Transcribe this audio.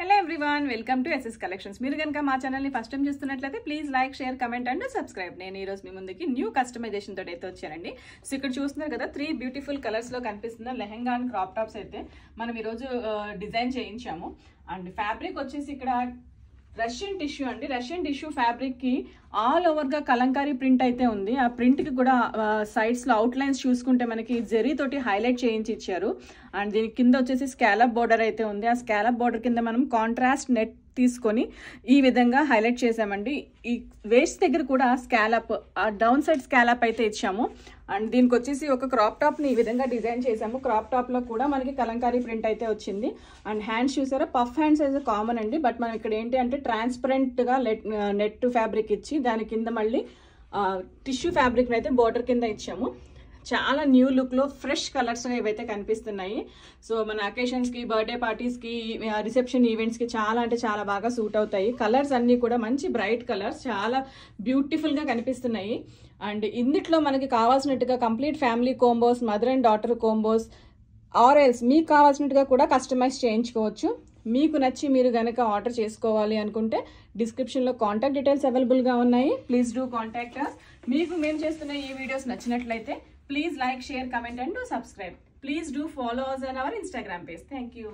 Hello everyone, welcome to SS Collections. మీరు గనుక మా ఛానల్ ని ఫస్ట్ టైం చూస్తున్నట్లయితే please like, share, comment and subscribe. నేను ఈ రోజు మీ ముందుకి న్యూ కస్టమైజేషన్ తోటి అయితే వచ్చానండి. సో ఇక్కడ చూస్తున్నారు కదా 3 బ్యూటిఫుల్ కలర్స్ లో కనిపిస్తున్న లెహంగా అండ్ క్రాప్ టాప్స్ అయితే మనం ఈ రోజు డిజైన్ చేయించాము. అండ్ ఫ్యాబ్రిక్ వచ్చేసి ఇక్కడ రష్యన్ టిష్యూ అండి. రష్యన్ టిష్యూ ఫ్యాబ్రిక్ కి ఆల్ ఓవర్ గా కలంకారీ ప్రింట్ అయితే ఉంది. ఆ ప్రింట్ కి కూడా సైడ్స్ లో అవుట్ లైన్స్ చూసుకుంటే మనకి జెరీ తోటి హైలైట్ చేయించి ఇచ్చారు. అండ్ దీని కింద వచ్చేసి స్కాలప్ బార్డర్ అయితే ఉంది. ఆ స్కాలప్ బార్డర్ కింద మనం కాంట్రాస్ట్ నెట్ తీసుకొని ఈ విధంగా హైలైట్ చేసామండి. ఈ వేస్ట్ దగ్గర కూడా స్కాలప్, డౌన్ సైడ్ స్కాలప్ అయితే ఇచ్చాము. అండ్ దీనికి వచ్చేసి ఒక క్రాప్ టాప్ ని ఈ విధంగా డిజైన్ చేసాము. క్రాప్ టాప్ లో కూడా మనకి కలంకారీ ప్రింట్ అయితే వచ్చింది. అండ్ హ్యాండ్స్ చూసారా, పఫ్ హ్యాండ్స్ అయితే కామన్ అండి. బట్ మనం ఇక్కడ ఏంటి అంటే ట్రాన్స్పరెంట్ గా నెట్ ఫ్యాబ్రిక్ ఇచ్చి దాని కింద మళ్ళీ టిష్యూ ఫ్యాబ్రిక్ అయితే బోర్డర్ కింద ఇచ్చాము. చాలా న్యూ లుక్ లో ఫ్రెష్ కలర్స్ ఇవైతే కనిపిస్తున్నాయి. సో మన అకేషన్స్ కి, బర్త్డే పార్టీస్ కి, రిసెప్షన్ ఈవెంట్స్ కి చాలా అంటే చాలా బాగా సూట్ అవుతాయి. కలర్స్ అన్ని కూడా మంచి బ్రైట్ కలర్స్, చాలా బ్యూటిఫుల్ గా కనిపిస్తున్నాయి. అండ్ ఇందులో మనకి కావాల్సినట్టుగా complete family combos, mother and daughter combos, or else మీకు కావాల్సినట్టుగా కూడా కస్టమైజ్ చేయించుకోవచ్చు. మీకు నచ్చి మీరు గనక ఆర్డర్ చేసుకోవాలి అనుకుంటే డిస్క్రిప్షన్లో కాంటాక్ట్ డీటెయిల్స్ అవైలబుల్గా ఉన్నాయి. Please do contact us. మీకు మేము చేస్తున్న ఈ వీడియోస్ నచ్చినట్లయితే please like, share, comment and do subscribe. Please do follow us on our Instagram page. Thank you.